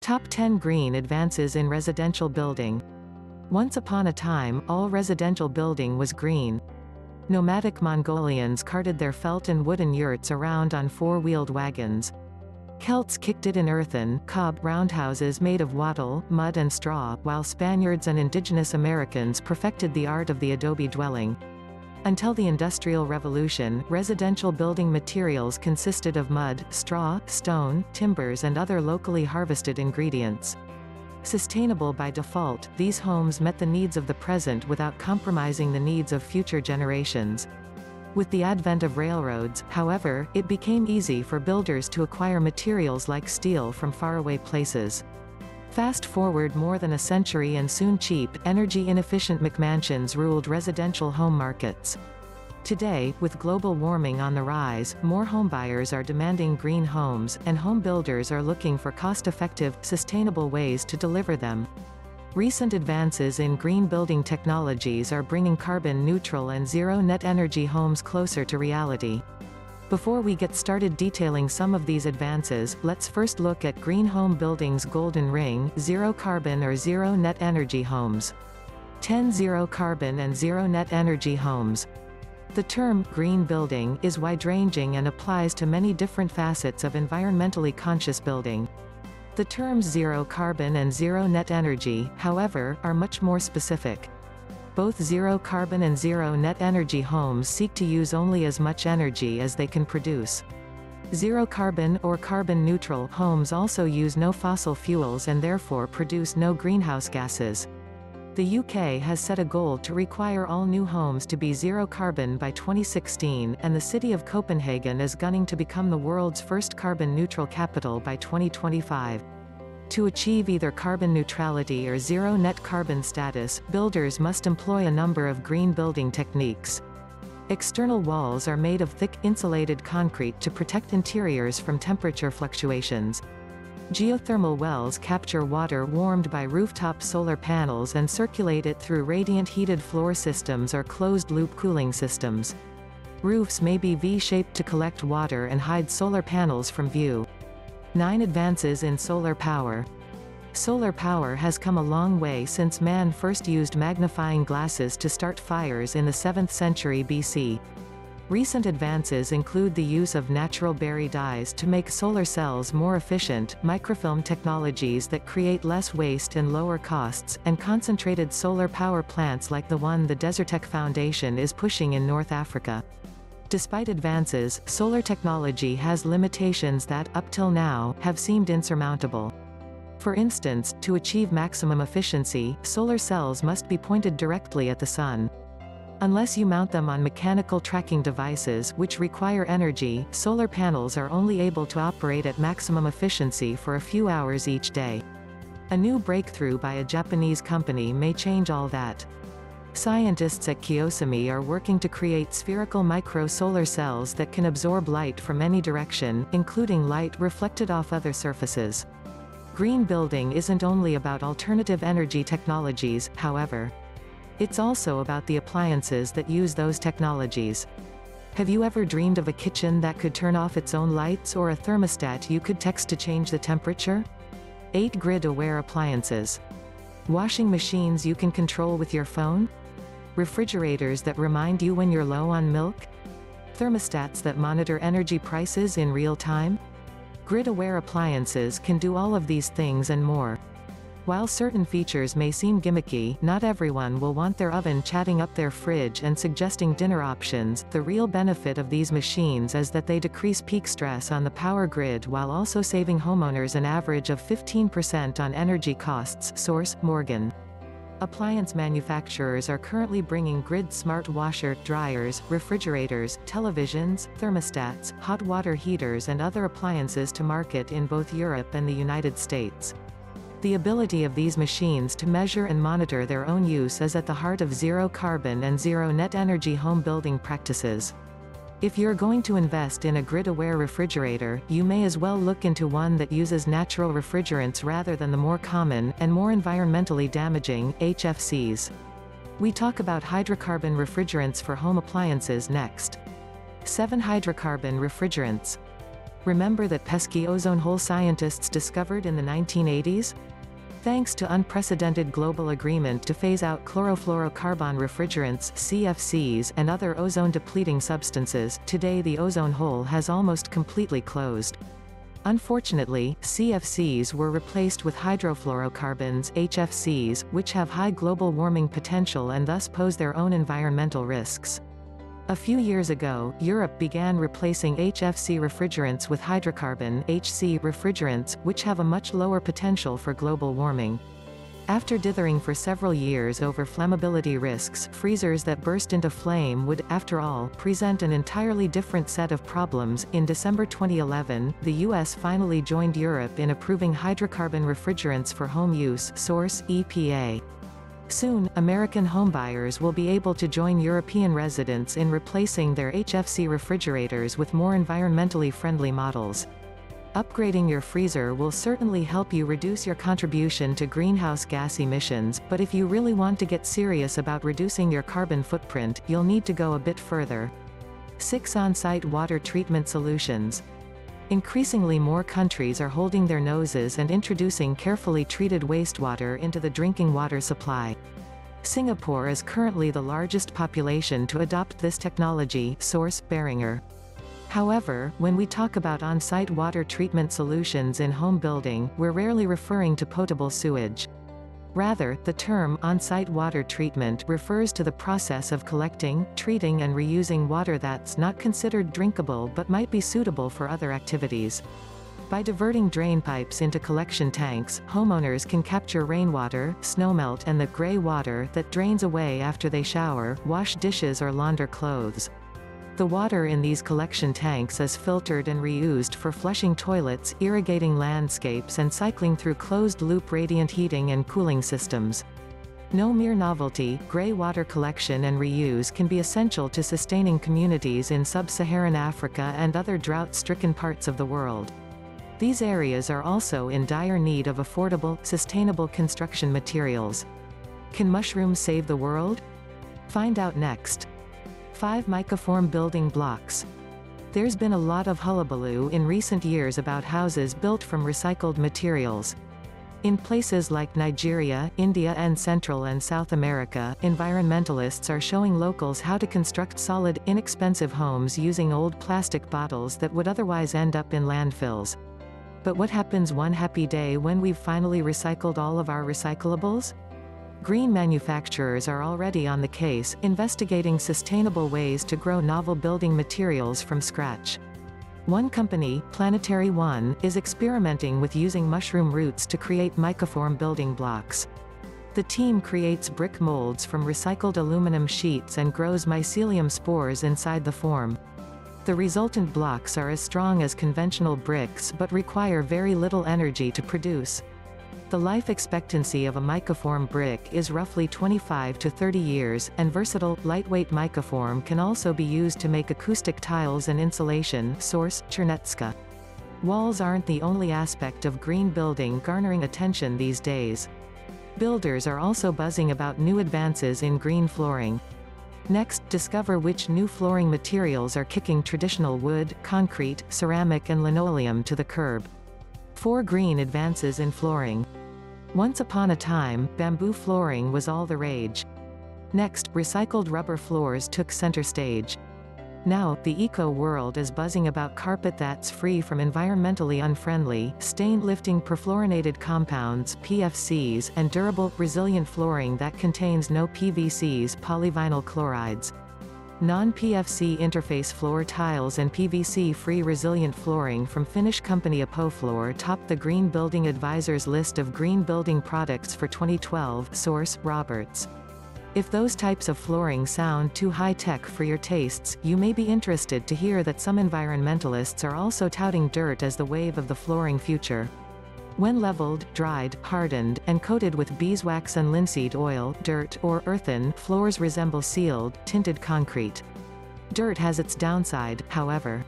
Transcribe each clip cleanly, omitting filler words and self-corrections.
Top 10 Green Advances in Residential Building. Once upon a time, all residential building was green. Nomadic Mongolians carted their felt and wooden yurts around on four-wheeled wagons. Celts kicked it in earthen, cob roundhouses made of wattle, mud and straw, while Spaniards and indigenous Americans perfected the art of the adobe dwelling. Until the Industrial Revolution, residential building materials consisted of mud, straw, stone, timbers and other locally harvested ingredients. Sustainable by default, these homes met the needs of the present without compromising the needs of future generations. With the advent of railroads, however, it became easy for builders to acquire materials like steel from faraway places. Fast forward more than a century and soon cheap, energy-inefficient McMansions ruled residential home markets. Today, with global warming on the rise, more homebuyers are demanding green homes, and home builders are looking for cost-effective, sustainable ways to deliver them. Recent advances in green building technologies are bringing carbon-neutral and zero-net energy homes closer to reality. Before we get started detailing some of these advances, let's first look at Green Home Building's golden ring: zero-carbon or zero-net energy homes. 10 zero-carbon and zero-net energy homes. The term green building is wide-ranging and applies to many different facets of environmentally conscious building. The terms zero-carbon and zero-net energy, however, are much more specific. Both zero-carbon and zero-net energy homes seek to use only as much energy as they can produce. Zero-carbon or carbon-neutral homes also use no fossil fuels and therefore produce no greenhouse gases. The UK has set a goal to require all new homes to be zero-carbon by 2016, and the city of Copenhagen is gunning to become the world's first carbon-neutral capital by 2025. To achieve either carbon neutrality or zero-net carbon status, builders must employ a number of green building techniques. External walls are made of thick, insulated concrete to protect interiors from temperature fluctuations. Geothermal wells capture water warmed by rooftop solar panels and circulate it through radiant heated floor systems or closed-loop cooling systems. Roofs may be V-shaped to collect water and hide solar panels from view. 9 Advances in solar power. Solar power has come a long way since man first used magnifying glasses to start fires in the 7th century BC. Recent advances include the use of natural berry dyes to make solar cells more efficient, microfilm technologies that create less waste and lower costs, and concentrated solar power plants like the one the Desertec Foundation is pushing in North Africa. Despite advances, solar technology has limitations that, up till now, have seemed insurmountable. For instance, to achieve maximum efficiency, solar cells must be pointed directly at the sun. Unless you mount them on mechanical tracking devices, which require energy, solar panels are only able to operate at maximum efficiency for a few hours each day. A new breakthrough by a Japanese company may change all that. Scientists at Kiyoshimi are working to create spherical micro-solar cells that can absorb light from any direction, including light reflected off other surfaces. Green building isn't only about alternative energy technologies, however. It's also about the appliances that use those technologies. Have you ever dreamed of a kitchen that could turn off its own lights, or a thermostat you could text to change the temperature? 8 Grid-aware appliances. Washing machines you can control with your phone? Refrigerators that remind you when you're low on milk? Thermostats that monitor energy prices in real time? Grid-aware appliances can do all of these things and more. While certain features may seem gimmicky, not everyone will want their oven chatting up their fridge and suggesting dinner options. The real benefit of these machines is that they decrease peak stress on the power grid while also saving homeowners an average of 15% on energy costs. Source: Morgan. Appliance manufacturers are currently bringing grid-smart washer, dryers, refrigerators, televisions, thermostats, hot water heaters and other appliances to market in both Europe and the United States. The ability of these machines to measure and monitor their own use is at the heart of zero-carbon and zero-net energy home building practices. If you're going to invest in a grid-aware refrigerator, you may as well look into one that uses natural refrigerants rather than the more common, and more environmentally damaging, HFCs. We talk about hydrocarbon refrigerants for home appliances next. 7 Hydrocarbon refrigerants. Remember that pesky ozone hole scientists discovered in the 1980s? Thanks to unprecedented global agreement to phase out chlorofluorocarbon refrigerants (CFCs) and other ozone-depleting substances, today the ozone hole has almost completely closed. Unfortunately, CFCs were replaced with hydrofluorocarbons (HFCs), which have high global warming potential and thus pose their own environmental risks. A few years ago, Europe began replacing HFC refrigerants with hydrocarbon (HC) refrigerants, which have a much lower potential for global warming. After dithering for several years over flammability risks, freezers that burst into flame would, after all, present an entirely different set of problems. In December 2011, the US finally joined Europe in approving hydrocarbon refrigerants for home use, source, EPA. Soon, American homebuyers will be able to join European residents in replacing their HFC refrigerators with more environmentally friendly models. Upgrading your freezer will certainly help you reduce your contribution to greenhouse gas emissions, but if you really want to get serious about reducing your carbon footprint, you'll need to go a bit further. 6 On-site water treatment solutions. Increasingly more countries are holding their noses and introducing carefully treated wastewater into the drinking water supply. Singapore is currently the largest population to adopt this technology, source, Beringer. However, when we talk about on-site water treatment solutions in home building, we're rarely referring to potable sewage. Rather, the term on-site water treatment refers to the process of collecting, treating and reusing water that's not considered drinkable but might be suitable for other activities. By diverting drain pipes into collection tanks, homeowners can capture rainwater, snowmelt and the gray water that drains away after they shower, wash dishes or launder clothes. The water in these collection tanks is filtered and reused for flushing toilets, irrigating landscapes and cycling through closed-loop radiant heating and cooling systems. No mere novelty, gray water collection and reuse can be essential to sustaining communities in sub-Saharan Africa and other drought-stricken parts of the world. These areas are also in dire need of affordable, sustainable construction materials. Can mushrooms save the world? Find out next. 5 Mycoform building blocks. There's been a lot of hullabaloo in recent years about houses built from recycled materials. In places like Nigeria, India and Central and South America, environmentalists are showing locals how to construct solid, inexpensive homes using old plastic bottles that would otherwise end up in landfills. But what happens one happy day when we've finally recycled all of our recyclables? Green manufacturers are already on the case, investigating sustainable ways to grow novel building materials from scratch. One company, Planetary One, is experimenting with using mushroom roots to create mycoform building blocks. The team creates brick molds from recycled aluminum sheets and grows mycelium spores inside the form. The resultant blocks are as strong as conventional bricks but require very little energy to produce. The life expectancy of a mycoform brick is roughly 25 to 30 years, and versatile, lightweight mycoform can also be used to make acoustic tiles and insulation, source, Chernetska. Walls aren't the only aspect of green building garnering attention these days. Builders are also buzzing about new advances in green flooring. Next, discover which new flooring materials are kicking traditional wood, concrete, ceramic and linoleum to the curb. 4 Green advances in flooring. Once upon a time, bamboo flooring was all the rage. Next, recycled rubber floors took center stage. Now, the eco-world is buzzing about carpet that's free from environmentally unfriendly, stain-lifting perfluorinated compounds (PFCs) and durable, resilient flooring that contains no PVCs (polyvinyl chlorides). Non-PFC interface floor tiles and PVC-free resilient flooring from Finnish company Apofloor topped the Green Building Advisor's list of green building products for 2012, source, Roberts. If those types of flooring sound too high-tech for your tastes, you may be interested to hear that some environmentalists are also touting dirt as the wave of the flooring future. When leveled, dried, hardened, and coated with beeswax and linseed oil, dirt, or earthen, floors resemble sealed, tinted concrete. Dirt has its downside, however.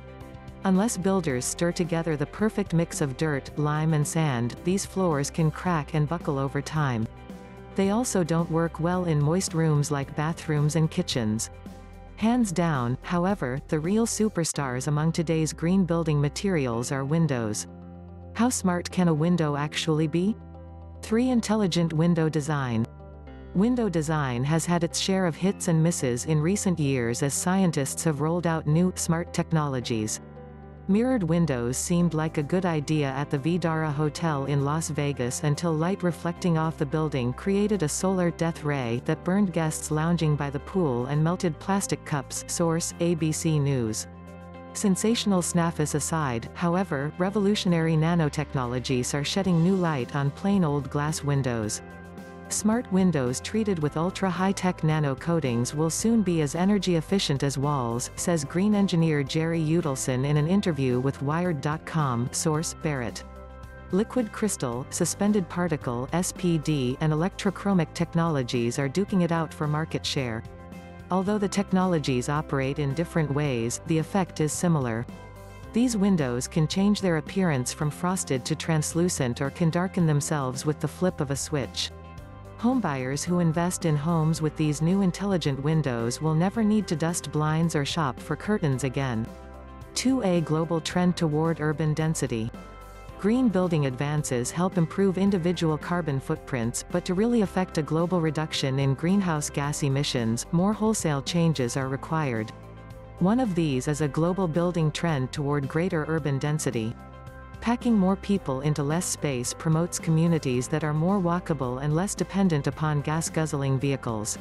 Unless builders stir together the perfect mix of dirt, lime and sand, these floors can crack and buckle over time. They also don't work well in moist rooms like bathrooms and kitchens. Hands down, however, the real superstars among today's green building materials are windows. How smart can a window actually be? 3. Intelligent window design. Window design has had its share of hits and misses in recent years as scientists have rolled out new, smart technologies. Mirrored windows seemed like a good idea at the Vdara Hotel in Las Vegas until light reflecting off the building created a solar death ray that burned guests lounging by the pool and melted plastic cups. Source: ABC News. Sensational snaffus aside, however, revolutionary nanotechnologies are shedding new light on plain old glass windows. Smart windows treated with ultra-high-tech nano coatings will soon be as energy efficient as walls, says green engineer Jerry Udelson in an interview with Wired.com. Source: Barrett. Liquid crystal, suspended particle (SPD), and electrochromic technologies are duking it out for market share. Although the technologies operate in different ways, the effect is similar. These windows can change their appearance from frosted to translucent or can darken themselves with the flip of a switch. Homebuyers who invest in homes with these new intelligent windows will never need to dust blinds or shop for curtains again. 2. Global trend toward urban density. Green building advances help improve individual carbon footprints, but to really affect a global reduction in greenhouse gas emissions, more wholesale changes are required. One of these is a global building trend toward greater urban density. Packing more people into less space promotes communities that are more walkable and less dependent upon gas-guzzling vehicles.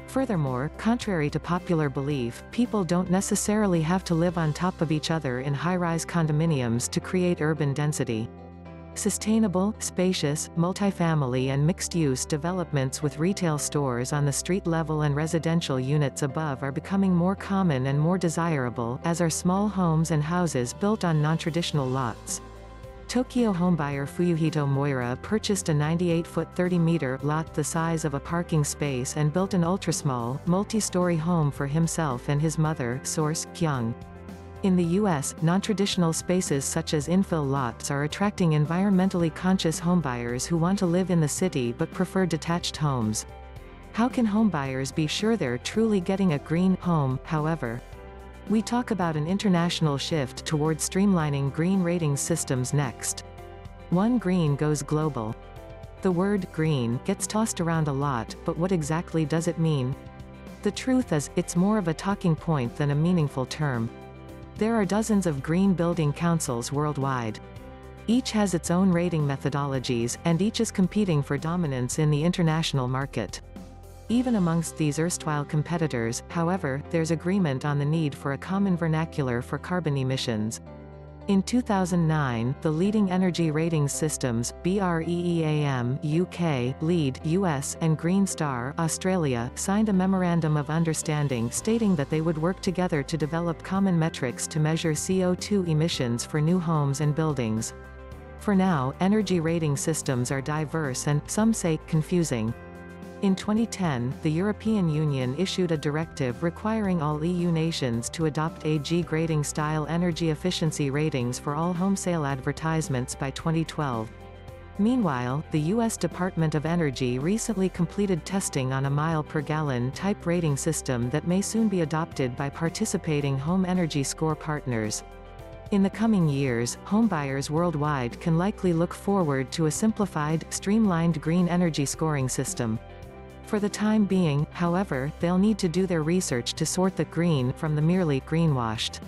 Furthermore, contrary to popular belief, people don't necessarily have to live on top of each other in high-rise condominiums to create urban density. Sustainable, spacious, multifamily and mixed-use developments with retail stores on the street level and residential units above are becoming more common and more desirable, as are small homes and houses built on non-traditional lots. Tokyo homebuyer Fuyuhito Moira purchased a 98-foot 30-meter lot the size of a parking space and built an ultra-small, multi-story home for himself and his mother. Source: Kyung. In the U.S., non-traditional spaces such as infill lots are attracting environmentally conscious homebuyers who want to live in the city but prefer detached homes. How can homebuyers be sure they're truly getting a green home, however? We talk about an international shift toward streamlining green rating systems next. 1. Green goes global. The word green gets tossed around a lot, but what exactly does it mean? The truth is, it's more of a talking point than a meaningful term. There are dozens of green building councils worldwide. Each has its own rating methodologies, and each is competing for dominance in the international market. Even amongst these erstwhile competitors, however, there's agreement on the need for a common vernacular for carbon emissions. In 2009, the leading energy ratings systems, BREEAM, UK, LEED, US, and Green Star, Australia, signed a memorandum of understanding stating that they would work together to develop common metrics to measure CO2 emissions for new homes and buildings. For now, energy rating systems are diverse and, some say, confusing. In 2010, the European Union issued a directive requiring all EU nations to adopt AG grading-style energy efficiency ratings for all home sale advertisements by 2012. Meanwhile, the U.S. Department of Energy recently completed testing on a mile-per-gallon type rating system that may soon be adopted by participating home energy score partners. In the coming years, homebuyers worldwide can likely look forward to a simplified, streamlined green energy scoring system. For the time being, however, they'll need to do their research to sort the green from the merely greenwashed.